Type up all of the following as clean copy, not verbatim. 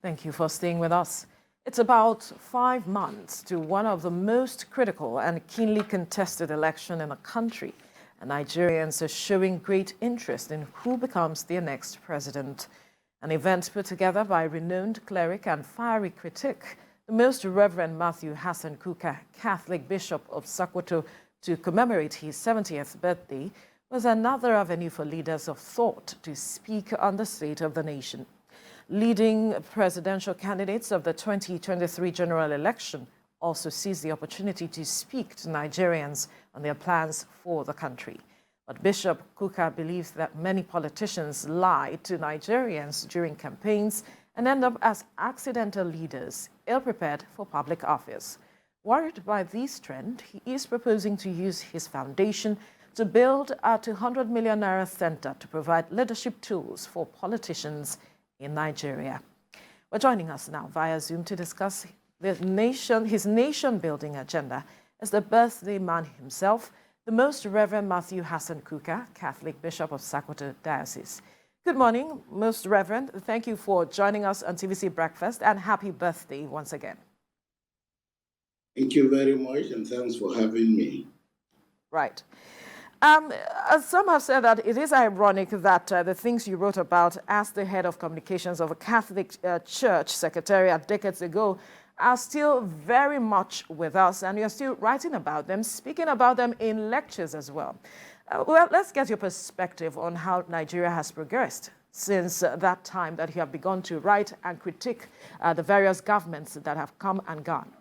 Thank you for staying with us. It's about 5 months to one of the most critical and keenly contested election in the country, and Nigerians are showing great interest in who becomes their next president. An event put together by renowned cleric and fiery critic, the Most Reverend Mathew Hassan Kukah, Catholic Bishop of Sokoto, to commemorate his 70th birthday, was another avenue for leaders of thought to speak on the state of the nation. Leading presidential candidates of the 2023 general election also seized the opportunity to speak to Nigerians on their plans for the country. But Bishop Kukah believes that many politicians lie to Nigerians during campaigns and end up as accidental leaders, ill-prepared for public office. Worried by this trend, he is proposing to use his foundation to build a 200 million naira center to provide leadership tools for politicians in Nigeria. Well, joining us now via Zoom to discuss his nation-building agenda is the birthday man himself, the Most Reverend Mathew Hassan Kukah, Catholic Bishop of Sokoto Diocese. Good morning, Most Reverend. Thank you for joining us on TVC Breakfast, and happy birthday once again. Thank you very much, and thanks for having me. Right. Some have said that it is ironic that the things you wrote about as the head of communications of a Catholic Church secretariat decades ago are still very much with us, and you're still writing about them, speaking about them in lectures as well. Well, let's get your perspective on how Nigeria has progressed since that time that you have begun to write and critique the various governments that have come and gone.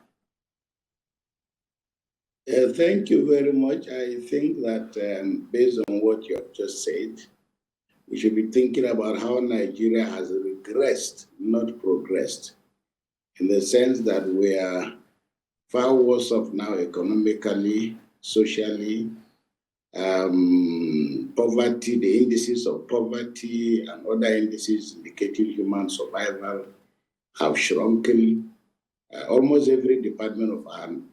Thank you very much. I think that based on what you have just said, we should be thinking about how Nigeria has regressed, not progressed, in the sense that we are far worse off now economically, socially. Poverty, the indices of poverty and other indices indicating human survival have shrunken. Almost every department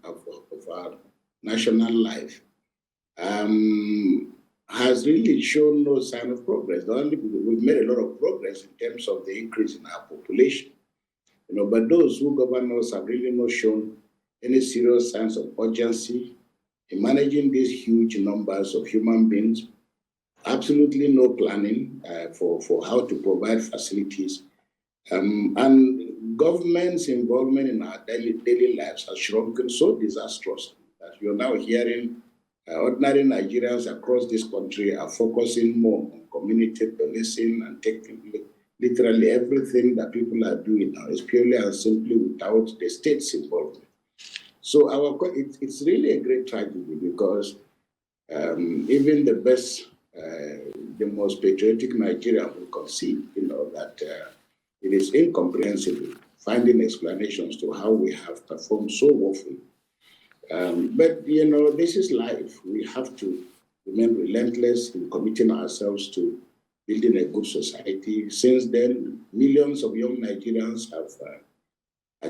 of our national life has really shown no sign of progress. We've made a lot of progress in terms of the increase in our population, but those who govern us have really not shown any serious signs of urgency in managing these huge numbers of human beings. Absolutely no planning for how to provide facilities. And government's involvement in our daily lives has shrunken so disastrously that you're now hearing ordinary Nigerians across this country are focusing more on community policing and taking literally everything that people are doing now is purely and simply without the state's involvement. So it's really a great tragedy because even the best, the most patriotic Nigerian will concede, that it is incomprehensible finding explanations to how we have performed so woefully. But, this is life. We have to remain relentless in committing ourselves to building a good society. Since then, millions of young Nigerians have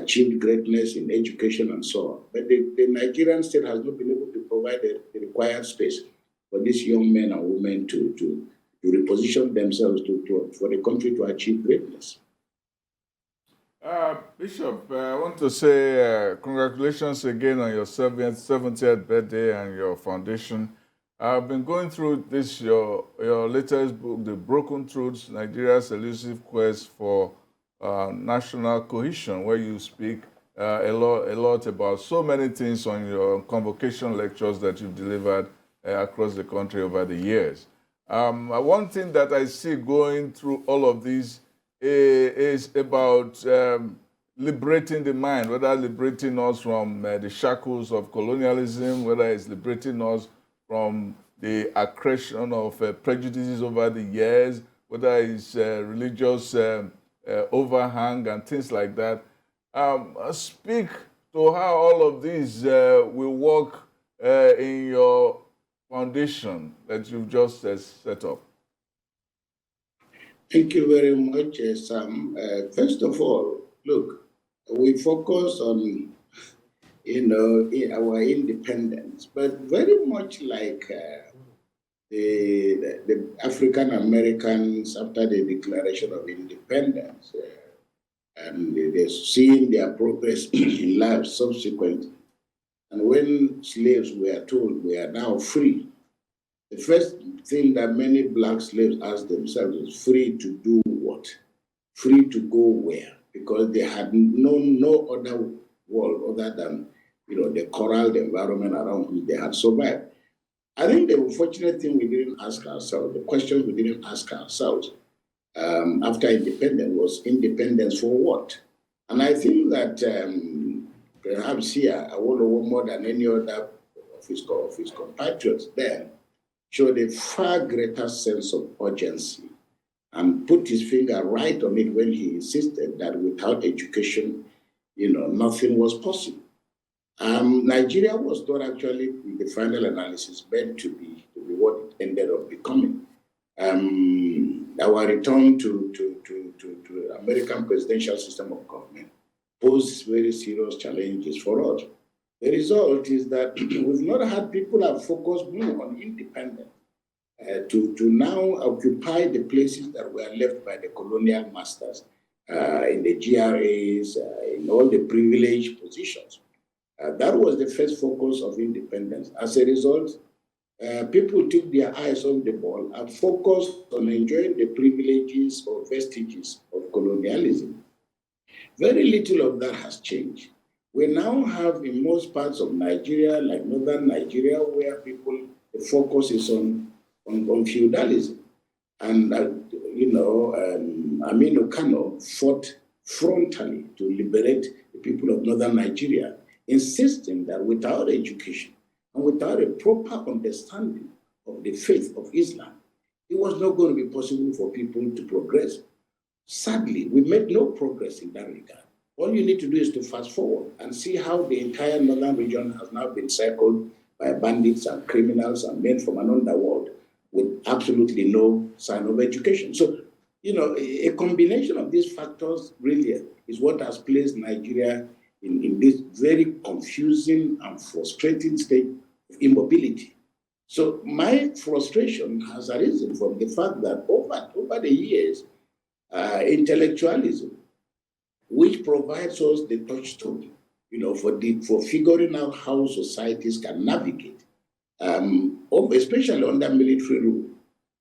achieved greatness in education and so on. But the Nigerian state has not been able to provide the required space for these young men and women to reposition themselves for the country to achieve greatness. Bishop, I want to say congratulations again on your 70th birthday and your foundation. I've been going through this, your latest book, The Broken Truths, Nigeria's Elusive Quest for National Cohesion, where you speak a lot about so many things on your convocation lectures that you've delivered across the country over the years. One thing that I see going through all of these is about liberating the mind, whether liberating us from the shackles of colonialism, whether it's liberating us from the accretion of prejudices over the years, whether it's religious overhang and things like that. Speak to how all of these will work in your foundation that you've just set up. Thank you very much, Sam. First of all, look, we focus on, our independence, but very much like the African Americans after the Declaration of Independence. and they're seeing their progress in life subsequently. And when slaves were told we are now free, the first thing that many black slaves asked themselves is free to do what? Free to go where? Because they had known no other world other than the corralled environment around which they had survived. I think the unfortunate thing we didn't ask ourselves, the questions we didn't ask ourselves after independence was independence for what? And I think that perhaps here, Awolowo more than any other of his compatriots then showed a far greater sense of urgency and put his finger right on it when he insisted that without education, nothing was possible. Nigeria was not actually, in the final analysis, meant to be what it ended up becoming. Our return to the American presidential system of government posed very serious challenges for us. The result is that we've not had people have focused more on independence to now occupy the places that were left by the colonial masters in the GRAs, in all the privileged positions. That was the first focus of independence. As a result, people took their eyes off the ball and focused on enjoying the privileges or vestiges of colonialism. Very little of that has changed. We now have in most parts of Nigeria, like northern Nigeria, where the focus is on feudalism. And, Aminu Kano fought frontally to liberate the people of northern Nigeria, insisting that without education and without a proper understanding of the faith of Islam, it was not going to be possible for people to progress. Sadly, we made no progress in that regard. All you need to do is to fast forward and see how the entire northern region has now been circled by bandits and criminals and men from an underworld with absolutely no sign of education. So, a combination of these factors really is what has placed Nigeria in this very confusing and frustrating state of immobility. So my frustration has arisen from the fact that over the years, intellectualism, which provides us the touchstone, for figuring out how societies can navigate, especially under military rule,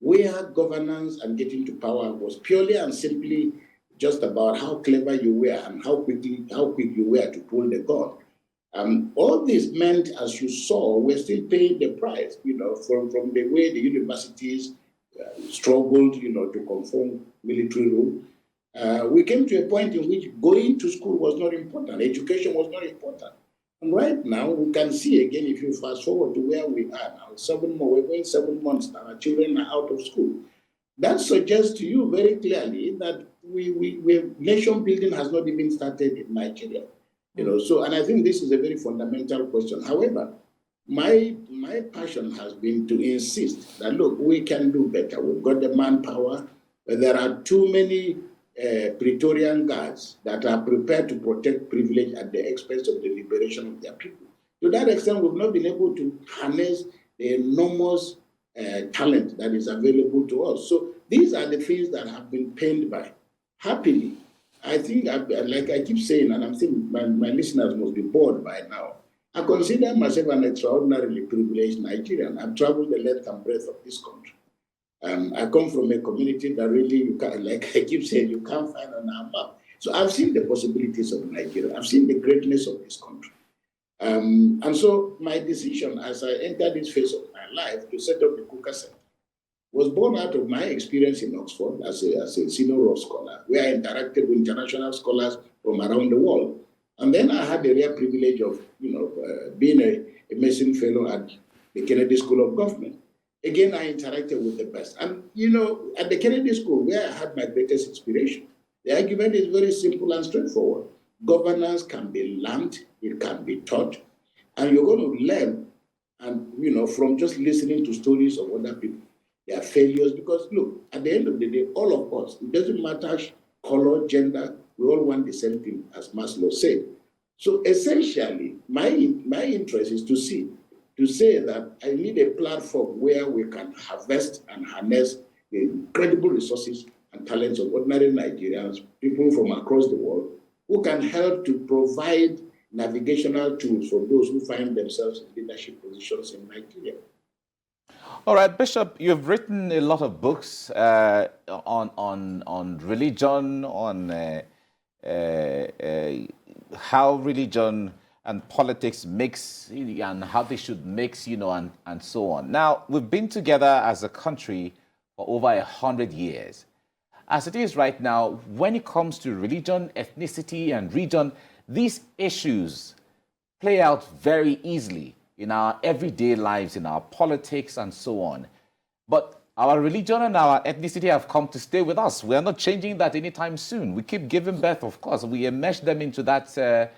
where governance and getting to power was purely and simply just about how clever you were and how quick you were to pull the gun. All this meant, as you saw, we're still paying the price, from the way the universities struggled, to conform military rule. We came to a point in which going to school was not important, education was not important. And right now, we can see again, if you fast forward to where we are now, we're going 7 months now, our children are out of school. That suggests to you very clearly that nation building has not even started in Nigeria. And I think this is a very fundamental question. However, my passion has been to insist that, look, we can do better. We've got the manpower, but there are too many Praetorian guards that are prepared to protect privilege at the expense of the liberation of their people. To that extent, we've not been able to harness the enormous talent that is available to us. So these are the things that have been pained by. Happily, I think, like I keep saying, and I'm thinking my listeners must be bored by now, I consider myself an extraordinarily privileged Nigerian. I've traveled the length and breadth of this country. I come from a community that really, like I keep saying, you can't find on our map. So I've seen the possibilities of Nigeria. I've seen the greatness of this country. And so my decision as I entered this phase of my life to set up the Kukah Center was born out of my experience in Oxford as a senior law scholar, where I interacted with international scholars from around the world. And then I had the rare privilege of, being a Mason Fellow at the Kennedy School of Government. Again, I interacted with the best. And, at the Kennedy School, where I had my greatest inspiration, the argument is very simple and straightforward. Governance can be learned, it can be taught, and you're going to learn, and, from just listening to stories of other people, their failures. Because, look, at the end of the day, all of us, it doesn't matter color, gender, we all want the same thing, as Maslow said. So essentially, my interest is to say that I need a platform where we can harvest and harness the incredible resources and talents of ordinary Nigerians, people from across the world, who can help to provide navigational tools for those who find themselves in leadership positions in Nigeria. All right, Bishop, you've written a lot of books on religion, on how religion and politics mix and how they should mix, and so on. Now, we've been together as a country for over 100 years. As it is right now, when it comes to religion, ethnicity, and region, these issues play out very easily in our everyday lives, in our politics, and so on. But our religion and our ethnicity have come to stay with us. We are not changing that anytime soon. We keep giving birth, of course. We enmesh them into that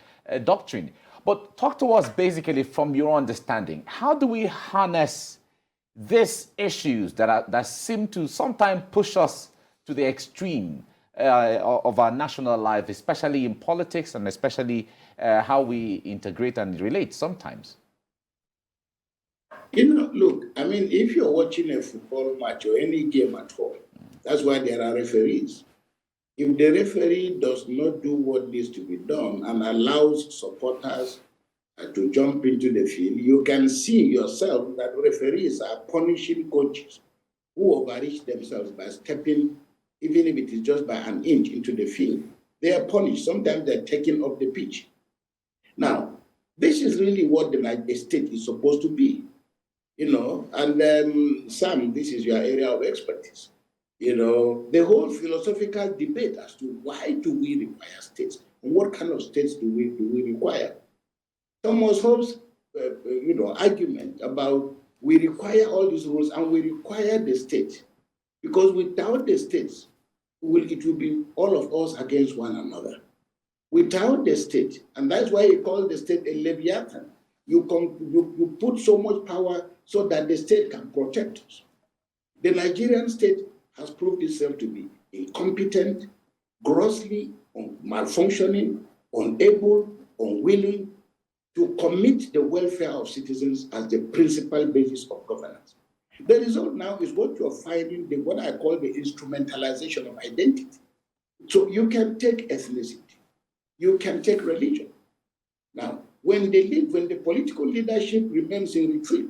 doctrine. But talk to us basically from your understanding. How do we harness these issues that seem to sometimes push us to the extreme of our national life, especially in politics and especially how we integrate and relate sometimes? Look, if you're watching a football match or any game at all, that's why there are referees. If the referee does not do what needs to be done and allows supporters to jump into the field, you can see yourself that referees are punishing coaches who overreach themselves by stepping, even if it is just by an inch, into the field. They are punished. Sometimes they're taken off the pitch. Now, this is really what the state is supposed to be. And Sam, this is your area of expertise. The whole philosophical debate as to why do we require states and what kind of states do we require. Thomas Hobbes' argument about we require all these rules and we require the state because without the states, it will be all of us against one another. Without the state, and that's why he called the state a leviathan. You put so much power so that the state can protect us. The Nigerian state has proved itself to be incompetent, grossly malfunctioning, unable, unwilling to commit the welfare of citizens as the principal basis of governance. The result now is what you're finding, what I call the instrumentalization of identity. So you can take ethnicity, you can take religion. Now, when the political leadership remains in retreat,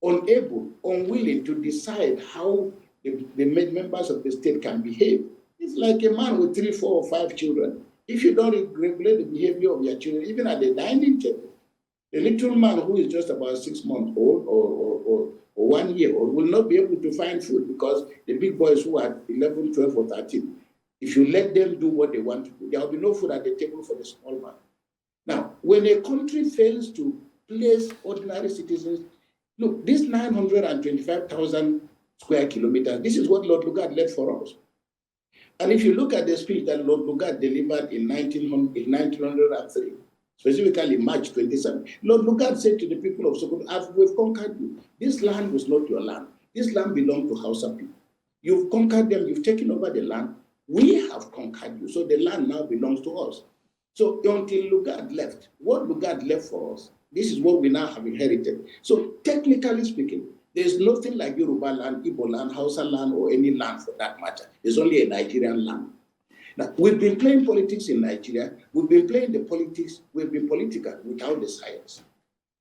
unable, unwilling to decide how the members of the state can behave, it's like a man with 3, 4, or 5 children. If you don't regulate the behavior of your children, even at the dining table, the little man who is just about 6 months old or 1 year old will not be able to find food because the big boys who are 11, 12, or 13, if you let them do what they want to do, there will be no food at the table for the small man. Now, when a country fails to place ordinary citizens, look, this 925,000 square kilometers, this is what Lord Lugard left for us. And if you look at the speech that Lord Lugard delivered in 1903, specifically March 27, Lord Lugard said to the people of Sokoto, we've conquered you. This land was not your land. This land belonged to Hausa people. You've conquered them. You've taken over the land. We have conquered you. So the land now belongs to us. So until Lugard left, what Lugard left for us, this is what we now have inherited. So technically speaking, there's nothing like Yoruba land, Igbo land, Hausa land, or any land for that matter. There's only a Nigerian land. Now, we've been playing politics in Nigeria. We've been playing the politics. We've been political without the science.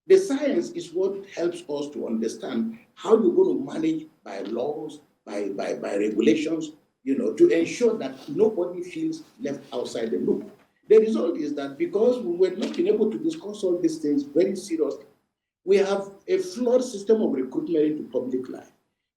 The science is what helps us to understand how you're going to manage by laws, by regulations, to ensure that nobody feels left outside the loop. The result is that because we were not been able to discuss all these things very seriously, we have a flawed system of recruitment into public life.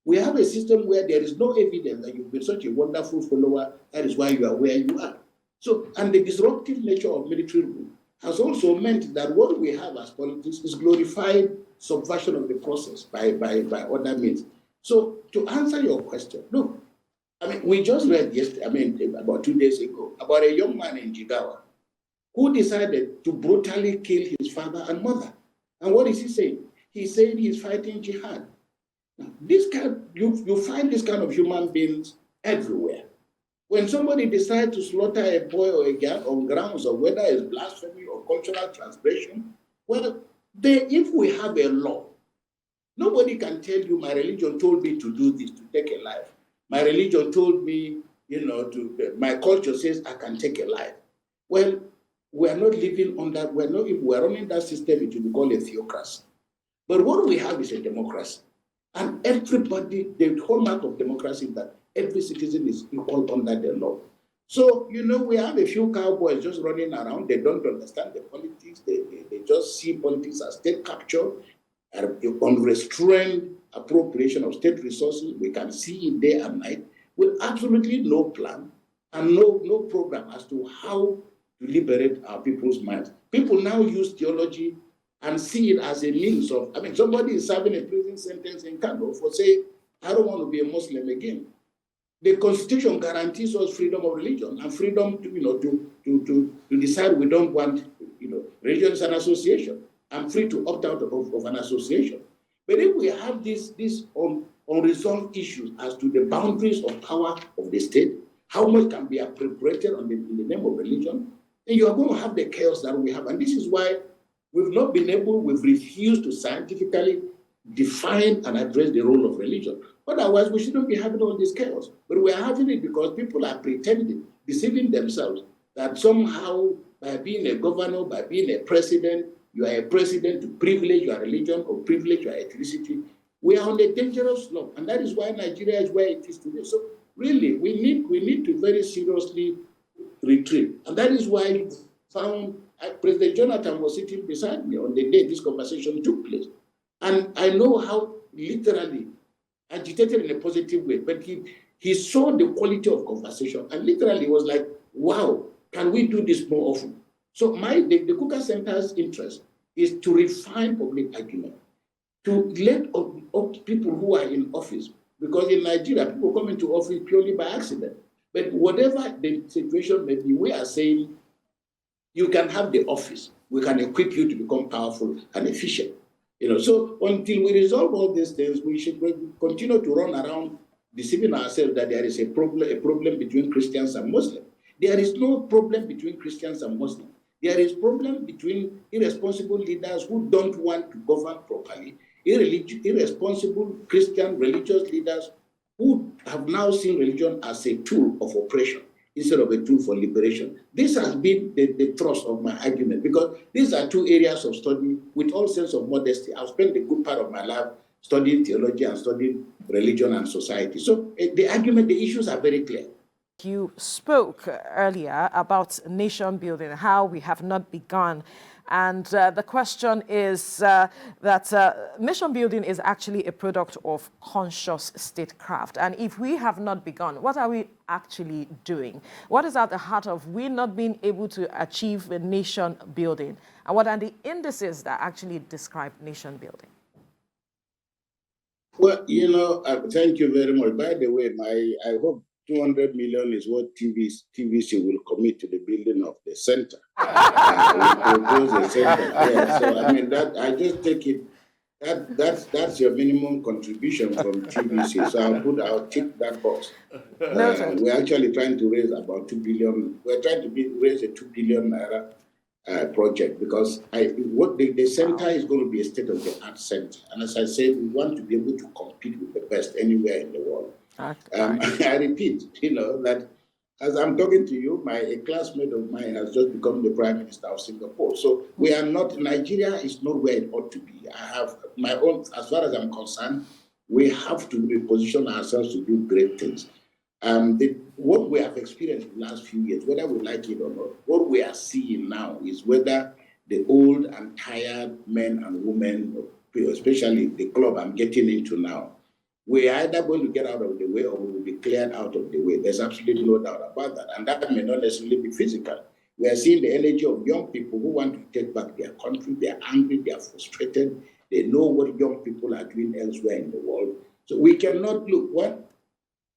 We have a system where there is no evidence that you've been such a wonderful follower, that is why you are where you are. So, and the disruptive nature of military rule has also meant that what we have as politics is glorified subversion of the process by other means. So, to answer your question, look, we just read yesterday, about 2 days ago, about a young man in Jigawa who decided to brutally kill his father and mother. And what is he saying? He's saying he's fighting jihad. Now, you find this kind of human beings everywhere. When somebody decides to slaughter a boy or a girl on grounds of whether it's blasphemy or cultural transgression, well, if we have a law, nobody can tell you my religion told me to do this, to take a life. My religion told me my culture says I can take a life. Well, we are not living on that. If we are running that system, it will be called a theocracy. But what we have is a democracy. And everybody, the hallmark of democracy is that every citizen is equal under the law. So, we have a few cowboys just running around. They don't understand the politics. They just see politics as state capture, unrestrained appropriation of state resources. We can see it day and night with absolutely no plan and no program as to how to liberate our people's minds. People now use theology and see it as a means of, somebody is serving a prison sentence in Kano for saying, I don't want to be a Muslim again. The Constitution guarantees us freedom of religion and freedom to decide we don't want, religion is an association. I'm free to opt out of an association. But if we have these unresolved issues as to the boundaries of power of the state, how much can be appropriated in the name of religion, then you are going to have the chaos that we have. And this is why we've refused to scientifically define and address the role of religion. Otherwise, we shouldn't be having all this chaos. But we are having it because people are pretending, deceiving themselves, that somehow by being a governor, by being a president, you are a president to privilege your religion or privilege your ethnicity. We are on a dangerous slope. And that is why Nigeria is where it is today. So really, we need to very seriously retreat. And that is why you found President Jonathan was sitting beside me on the day this conversation took place. And I know how literally agitated in a positive way, but he saw the quality of conversation and literally was like, wow, can we do this more often? So the Kukah Center's interest is to refine public argument, to let people who are in office, because in Nigeria, people come into office purely by accident. But whatever the situation may be, we are saying you can have the office. We can equip you to become powerful and efficient. So until we resolve all these things, we should continue to run around deceiving ourselves that there is a problem between Christians and Muslims. There is no problem between Christians and Muslims. There is problem between irresponsible leaders who don't want to govern properly, irresponsible Christian religious leaders who have now seen religion as a tool of oppression instead of a tool for liberation. This has been the thrust of my argument, because these are two areas of study with all sense of modesty. I've spent a good part of my life studying theology and studying religion and society. So the issues are very clear. You spoke earlier about nation building, how we have not begun. And the question is that nation building is actually a product of conscious statecraft. And if we have not begun, what are we actually doing? What is at the heart of we not being able to achieve a nation building? And what are the indices that actually describe nation building? Well, thank you very much. By the way, I hope 200 million is what TVC will commit to the building of the center. We propose a center. Yeah, so that I just take it. That's your minimum contribution from TVC. So I'll tick that box. We're actually trying to raise about 2 billion. We're trying to raise a 2 billion naira project, because the center is going to be a state-of-the-art center. And as I said, we want to be able to compete with the best anywhere in the world. I repeat, that as I'm talking to you, a classmate of mine has just become the Prime Minister of Singapore. So Nigeria is not where it ought to be. I have my own, as far as I'm concerned, we have to reposition ourselves to do great things. What we have experienced in the last few years, whether we like it or not, what we are seeing now is whether the old and tired men and women, especially the club I'm getting into now, we are either going to get out of the way or we will be cleared out of the way. There's absolutely no doubt about that. And that may not necessarily be physical. We are seeing the energy of young people who want to take back their country. They are angry, they are frustrated. They know what young people are doing elsewhere in the world. So we cannot look.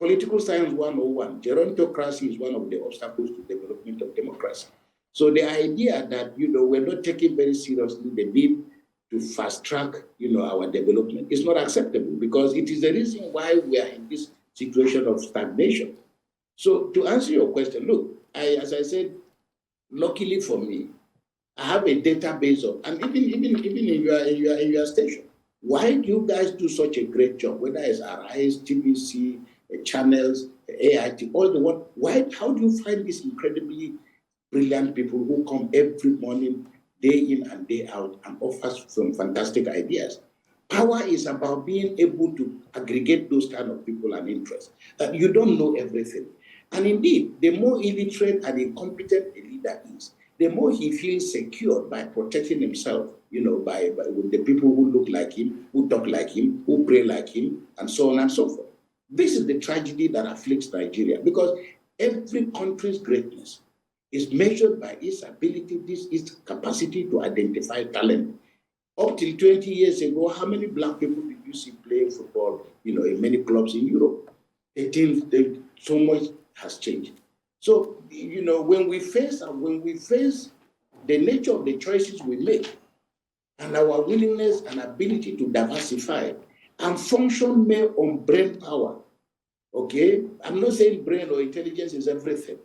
Political science 101, gerontocracy is one of the obstacles to development of democracy. So the idea that, we're not taking very seriously the need to fast track, our development is not acceptable, because it is the reason why we are in this situation of stagnation. So to answer your question, look, as I said, luckily for me, I have a database of, and even in your station, why do you guys do such a great job? Whether it's Arise, TBC, channels, AIT, all the what? Why? How do you find these incredibly brilliant people who come every morning, day in and day out, and offer some fantastic ideas? Power is about being able to aggregate those kind of people and interests. That you don't know everything. And indeed, the more illiterate and incompetent a leader is, the more he feels secure by protecting himself, by with the people who look like him, who talk like him, who pray like him, and so on and so forth. This is the tragedy that afflicts Nigeria, because every country's greatness is measured by its ability, its capacity to identify talent. Up till 20 years ago, how many black people did you see playing football, in many clubs in Europe? So much has changed. So, when we face the nature of the choices we make and our willingness and ability to diversify and function more on brain power, okay? I'm not saying brain or intelligence is everything,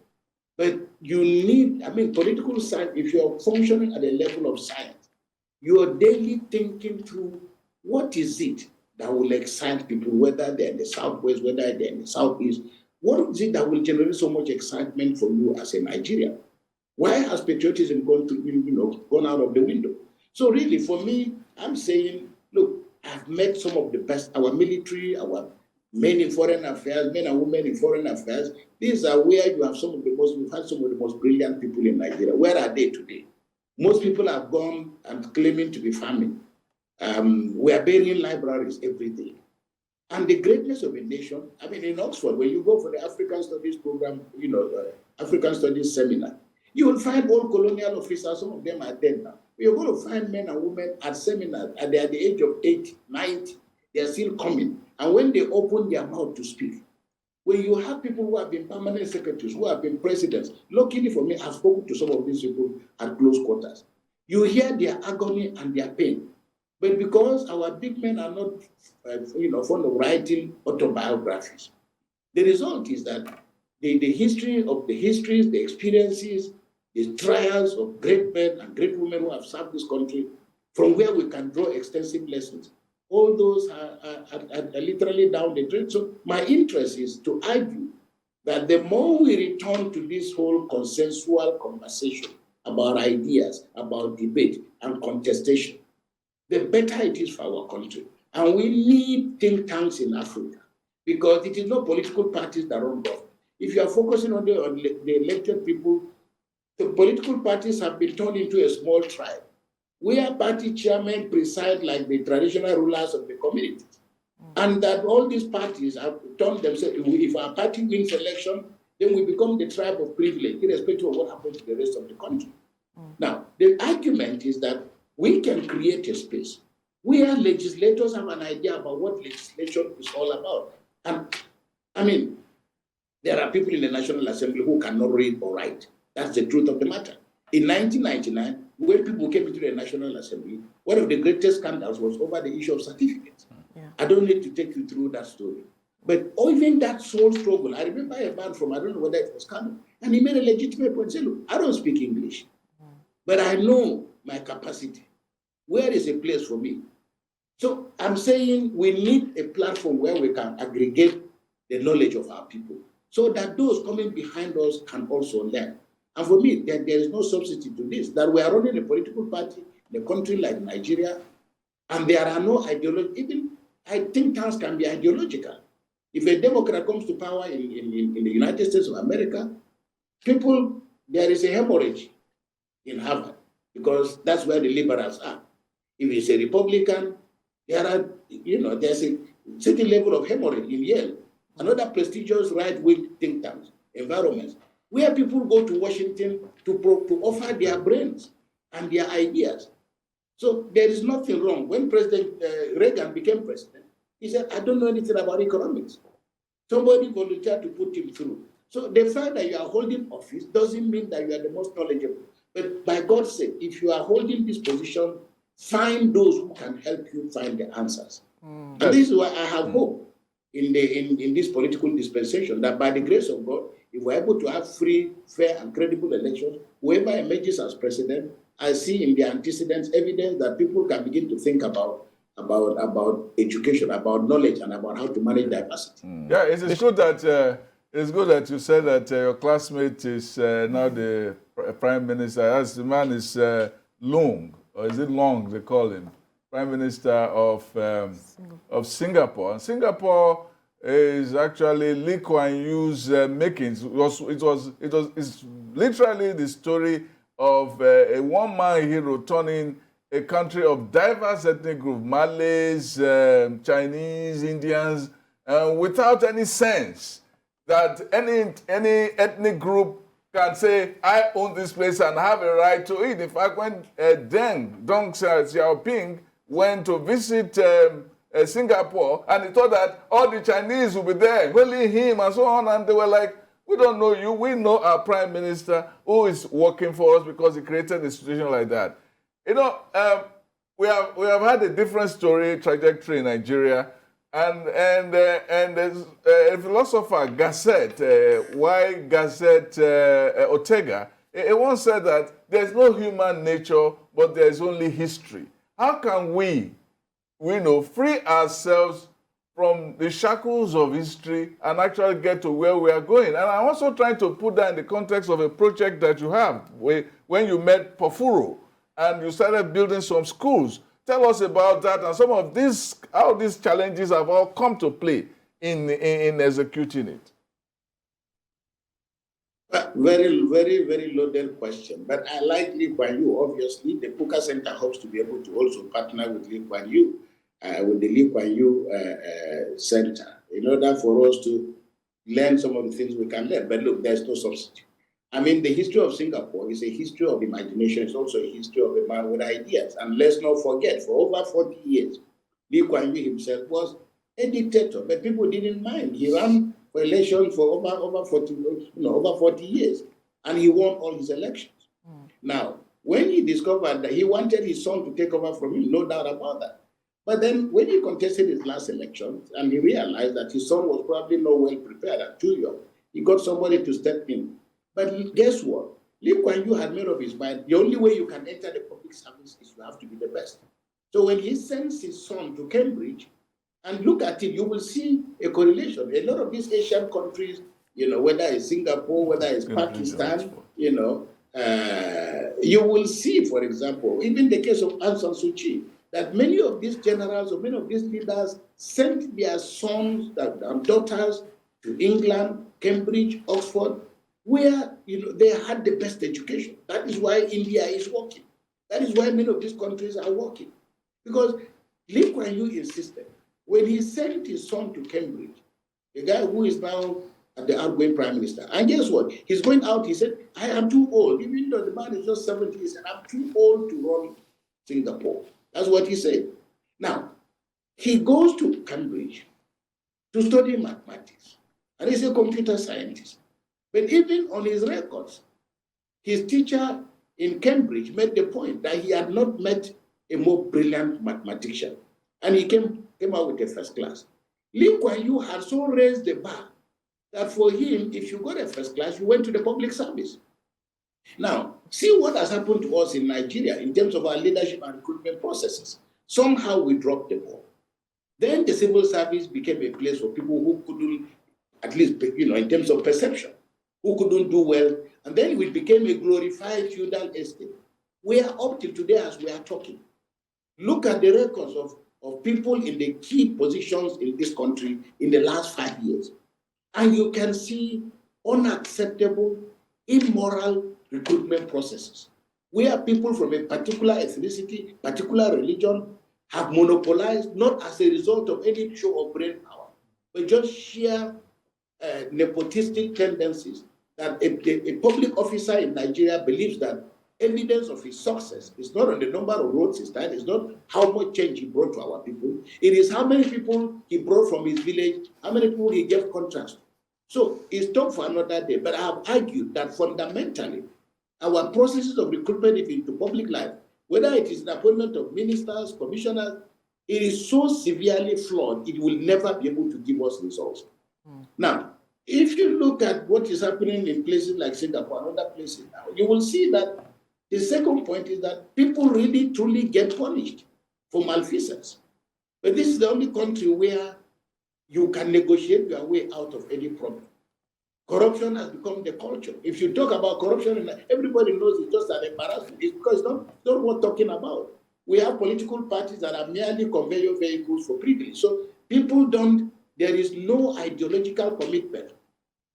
but you need, political science, if you're functioning at a level of science, you're daily thinking through what is it that will excite people, whether they're in the Southwest, whether they're in the Southeast. What is it that will generate so much excitement for you as a Nigerian? Why has patriotism gone out of the window? So really, for me, I'm saying, look, I've met some of the best, our military, our men in foreign affairs, men and women in foreign affairs. These are where we've had some of the most brilliant people in Nigeria. Where are they today? Most people have gone and claiming to be farming. We are burying libraries every day. And the greatness of a nation, in Oxford, when you go for the African Studies program, African Studies seminar, you will find old colonial officers, some of them are dead now. You're going to find men and women at seminars, and they're at the age of 80, 90, they're still coming. And when they open their mouth to speak, when you have people who have been permanent secretaries, who have been presidents, luckily for me, I've spoken to some of these people at close quarters. You hear their agony and their pain. But because our big men are not, fond of writing autobiographies, the result is that the history of the histories, the experiences, the trials of great men and great women who have served this country, from where we can draw extensive lessons, all those are literally down the drain. So my interest is to argue that the more we return to this whole consensual conversation about ideas, about debate and contestation, the better it is for our country. And we need think tanks in Africa, because it is not political parties that run government. If you are focusing on the elected people, the political parties have been turned into a small tribe, where party chairmen preside like the traditional rulers of the communities. And that all these parties have turned themselves, if our party wins election, then we become the tribe of privilege, irrespective of what happens to the rest of the country. Now, the argument is that we can create a space where legislators have an idea about what legislation is all about. And there are people in the National Assembly who cannot read or write. That's the truth of the matter. In 1999, when people came into the National Assembly, one of the greatest scandals was over the issue of certificates. Yeah. I don't need to take you through that story. But even that soul struggle, I remember a man from, I don't know whether it was Kano, and he made a legitimate point, say, look, I don't speak English, but I know my capacity. Where is a place for me? So I'm saying we need a platform where we can aggregate the knowledge of our people, so that those coming behind us can also learn. And for me, there is no substitute to this, that we are running a political party in a country like Nigeria, and there are no ideology. Even I think tanks can be ideological. If a Democrat comes to power in the United States of America, there is a hemorrhage in Harvard, because that's where the liberals are. If it's a Republican, there's a certain level of hemorrhage in Yale, another prestigious right-wing think tanks, environments, where people go to Washington to offer their brains and their ideas. So there is nothing wrong. When President Reagan became president, he said, I don't know anything about economics. Somebody volunteered to put him through. So the fact that you are holding office doesn't mean that you are the most knowledgeable. But by God's sake, if you are holding this position, find those who can help you find the answers. And this is why I have hope in this political dispensation, that by the grace of God, if we're able to have free, fair, and credible elections, whoever emerges as president, I see in the antecedents evidence that people can begin to think about education, about knowledge, and about how to manage diversity. Yeah, it is good that it's good that you said that your classmate is now the prime minister. As the man is Lung, or is it Long they call him, prime minister of Singapore. And Singapore is actually Lee Kuan Yew's makings. It's literally the story of a one-man hero turning a country of diverse ethnic groups, Malays, Chinese, Indians, without any sense that any ethnic group can say, I own this place and have a right to it. In fact, when Deng Xiaoping went to visit Singapore, and he thought that all the Chinese would be there, only him and so on, and they were like, we don't know you, we know our prime minister who is working for us because he created a situation like that. You know, we have had a different trajectory in Nigeria, and there's a philosopher, Gasset Ortega, he once said that there's no human nature, but there's only history. How can we free ourselves from the shackles of history and actually get to where we are going? And I'm also trying to put that in the context of a project that you have, when you met Pofuro and you started building some schools. Tell us about that and some of these, how these challenges have all come to play in executing it. Very, very, very loaded question. But I like Lee Kuan Yew, obviously. The Kukah Center hopes to be able to also partner with Lee Kuan Yew, with the Lee Kuan Yew Center, in order for us to learn some of the things we can learn. But look, there's no substitute. I mean, the history of Singapore is a history of imagination. It's also a history of a man with ideas. And let's not forget, for over 40 years, Lee Kuan Yew himself was a dictator, but people didn't mind. He ran for election for over 40 years, and he won all his elections. Now, when he discovered that he wanted his son to take over from him, no doubt about that. But then when he contested his last election, and he realized that his son was probably not well prepared and too young, he got somebody to step in. But guess what? Lee Kuan Yew had made up his mind, the only way you can enter the public service is you have to be the best. So when he sends his son to Cambridge, and look at it, you will see a correlation. A lot of these Asian countries, whether it's Singapore, whether it's Pakistan, you will see, for example, even the case of Aung San Suu Kyi, that many of these generals or many of these leaders sent their sons and daughters to England, Cambridge, Oxford, where they had the best education. That is why India is working. That is why many of these countries are working. Because Lee Kuan Yew insisted, when he sent his son to Cambridge, the guy who is now the outgoing prime minister, and guess what? He's going out, he said, I am too old. Even though the man is just 70, he said, I'm too old to run Singapore. That's what he said. Now, he goes to Cambridge to study mathematics, and he's a computer scientist. But even on his records, his teacher in Cambridge made the point that he had not met a more brilliant mathematician, and he came out with a first class. Lee Kuan Yew had so raised the bar that for him, if you got a first class, you went to the public service. Now, see what has happened to us in Nigeria in terms of our leadership and recruitment processes. Somehow we dropped the ball. Then the civil service became a place for people who couldn't, at least, in terms of perception, who couldn't do well. And then it became a glorified feudal estate. We are up till today as we are talking. Look at the records of people in the key positions in this country in the last 5 years. And you can see unacceptable, immoral recruitment processes, where people from a particular ethnicity, particular religion have monopolized, not as a result of any show of brain power, but just sheer nepotistic tendencies that a public officer in Nigeria believes that evidence of his success is not on the number of roads he started, it's not how much change he brought to our people, it is how many people he brought from his village, how many people he gave contracts to. So it's talk for another day, but I have argued that fundamentally, our processes of recruitment into public life, whether it is the appointment of ministers, commissioners, it is so severely flawed, it will never be able to give us results. Now, if you look at what is happening in places like Singapore and other places now, you will see that the second point is that people really truly get punished for malfeasance. But this is the only country where you can negotiate your way out of any problem. Corruption has become the culture. If you talk about corruption, everybody knows it's just an embarrassment. It's because it's not worth talking about. We have political parties that are merely conveyor vehicles for privilege. So people don't, there is no ideological commitment.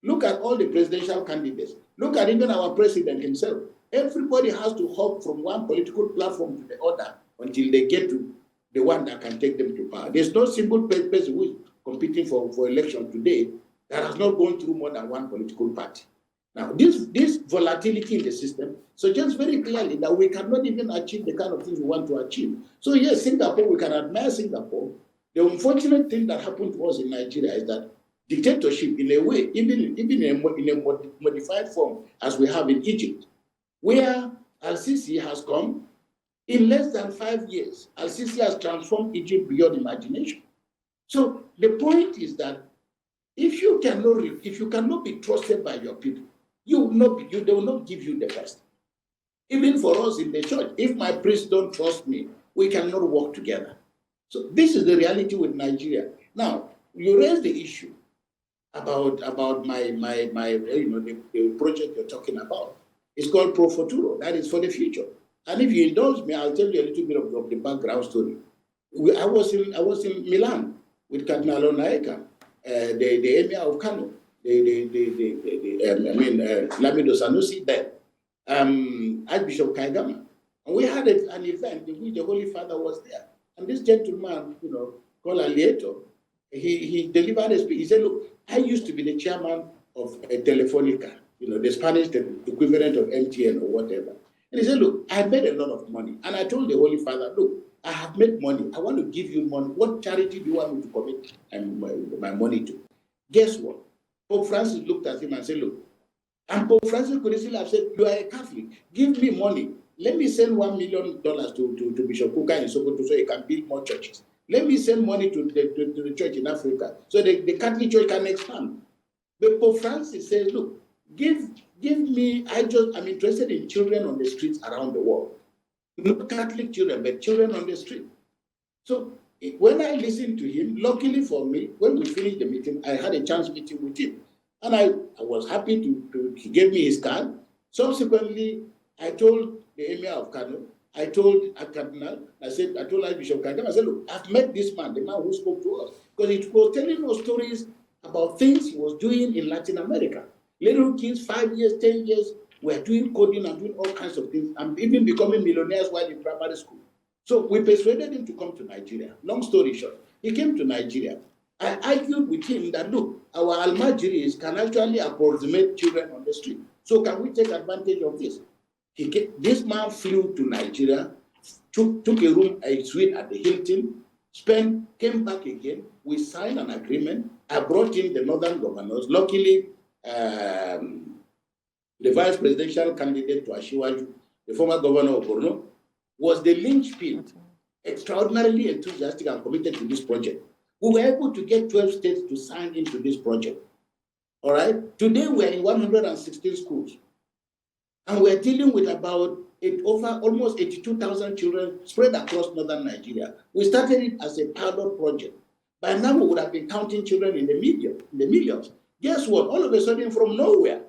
Look at all the presidential candidates. Look at even our president himself. Everybody has to hop from one political platform to the other until they get to the one that can take them to power. There's no single person who is competing for election today that has not gone through more than one political party. Now, this volatility in the system suggests very clearly that we cannot even achieve the kind of things we want to achieve. So yes, Singapore, we can admire Singapore. The unfortunate thing that happened to us in Nigeria is that dictatorship, in a way, even in a modified form, as we have in Egypt, where Al-Sisi has come, in less than 5 years, Al-Sisi has transformed Egypt beyond imagination. So the point is that if you cannot be trusted by your people, they will not give you the best. Even for us in the church, if my priests don't trust me, we cannot work together. So this is the reality with Nigeria. Now, you raise the issue about my the project you're talking about. It's called Pro Futuro. That is for the future. And if you indulge me, I'll tell you a little bit of the background story. I was in Milan with Cardinal Onaeka, the Emir of Kano, Lamido Sanusi, then Archbishop Kaigama. And we had an event in which the Holy Father was there. And this gentleman, called Alieto, he delivered a speech. He said, look, I used to be the chairman of Telefonica, the Spanish equivalent of MTN or whatever. And he said, look, I made a lot of money. And I told the Holy Father, look, I have made money. I want to give you money. What charity do you want me to commit my money to? Guess what? Pope Francis looked at him and said, look, and Pope Francis could easily have said, you are a Catholic. Give me money. Let me send $1 million to Bishop Kukah in Sokoto so he can build more churches. Let me send money to the church in Africa so the Catholic Church can expand. But Pope Francis says, look, give me, I'm interested in children on the streets around the world. Not Catholic children, but children on the street. So when I listened to him, luckily for me, when we finished the meeting, I had a chance meeting with him. And I was happy he gave me his card. Subsequently, I told the Emir of Kano, I told a Cardinal, I told Archbishop Kagame, I said, look, I've met this man, the man who spoke to us, because he was telling us stories about things he was doing in Latin America. Little kids, 5 years, 10 years, were doing coding and doing all kinds of things, and even becoming millionaires while in primary school. So we persuaded him to come to Nigeria. Long story short, he came to Nigeria. I argued with him that, look, our almajiris can actually approximate children on the street. So can we take advantage of this? This man flew to Nigeria, took a suite at the Hilton, came back again. We signed an agreement. I brought in the northern governors. Luckily, the vice presidential candidate to Ashiwaju, the former governor of Borno, was the linchpin, extraordinarily enthusiastic and committed to this project. We were able to get 12 states to sign into this project. All right? Today, we're in 116 schools. And we're dealing with about almost 82,000 children spread across northern Nigeria. We started it as a pilot project. By now, we would have been counting children in the millions. Guess what? All of a sudden, from nowhere,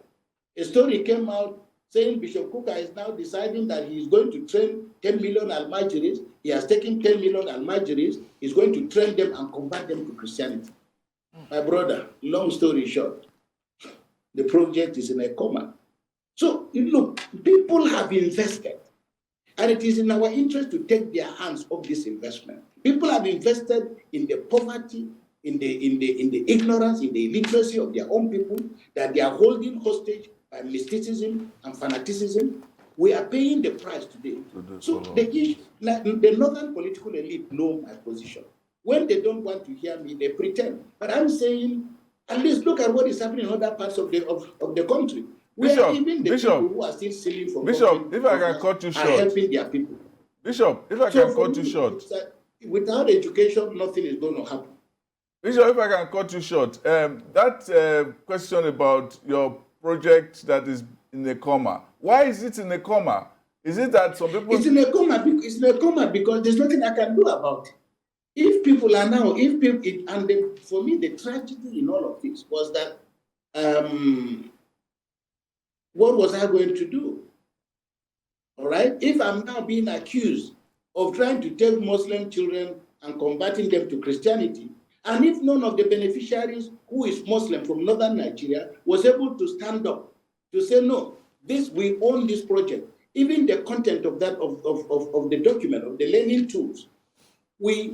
a story came out saying Bishop Kukah is now deciding that he is going to train 10 million almajiris. He has taken 10 million almajiris. He's going to train them and convert them to Christianity. My brother, long story short, the project is in a coma. So, look, people have invested, and it is in our interest to take their hands off this investment. People have invested in the poverty, in the ignorance, in the illiteracy of their own people that they are holding hostage by mysticism and fanaticism. We are paying the price today. So the northern political elite know my position. When they don't want to hear me, they pretend. But I'm saying, at least look at what is happening in other parts of the country. Where even the people who are still stealing from Bishop, if I can cut you short, are helping their people. Bishop, if I can cut you short. Without education, nothing is going to happen. Bishop, if I can cut you short, that question about your project that is in a coma, why is it in a coma? Is it that some people... It's in a coma because there's nothing I can do about it. If people are now, for me, the tragedy in all of this was that what was I going to do? All right? If I'm now being accused of trying to take Muslim children and converting them to Christianity, and if none of the beneficiaries who is Muslim from northern Nigeria was able to stand up to say, no, we own this project, even the content of that, of the document, of the learning tools, we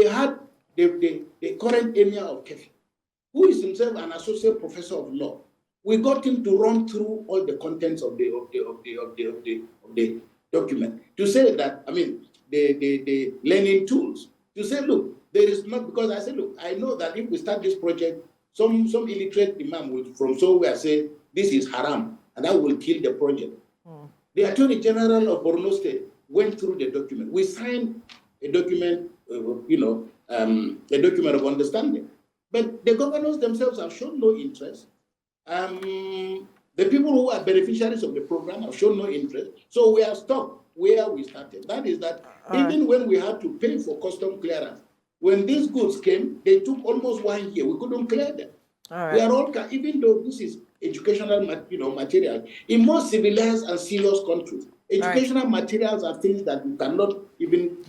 had the current emir of Kefi, who is himself an associate professor of law. We got him to run through all the contents of the document to say that, I mean, the learning tools, to say, look, there is not, because I said, look, I know that if we start this project, some illiterate imam will from somewhere say this is haram, and that will kill the project. The Attorney General of Borno State went through the document. We signed a document, a document of understanding. But the governors themselves have shown no interest. The people who are beneficiaries of the program have shown no interest. So we are stuck where we started. That is that even when we had to pay for custom clearance, when these goods came, they took almost 1 year. We couldn't clear them. We are all, even though this is educational material, in most civilized and serious countries, educational materials are things that we cannot even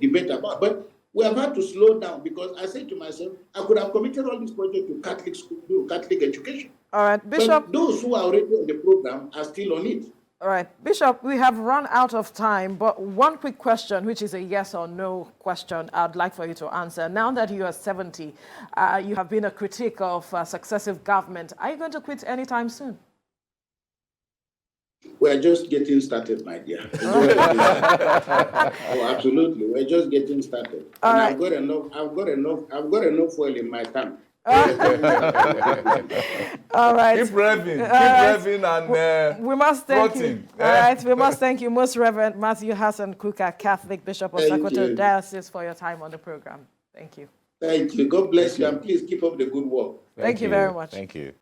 debate about. But we have had to slow down, because I said to myself, I could have committed all this project to Catholic school, Catholic education. All right, Bishop. But those who are already on the program are still on it. All right, Bishop, we have run out of time, but one quick question, which is a yes or no question, I'd like for you to answer. Now that you are 70, you have been a critic of successive government. Are you going to quit anytime soon? We're just getting started, my dear. Oh, absolutely. We're just getting started. All right. I've got enough oil in my tank. All right. Keep revving, and we must thank you. protein. All right, we must thank you, Most Reverend Mathew Hassan Kukah, Catholic Bishop of Sokoto Diocese, for your time on the program. Thank you. Thank you. God bless you, and please keep up the good work. Thank you very much. Thank you.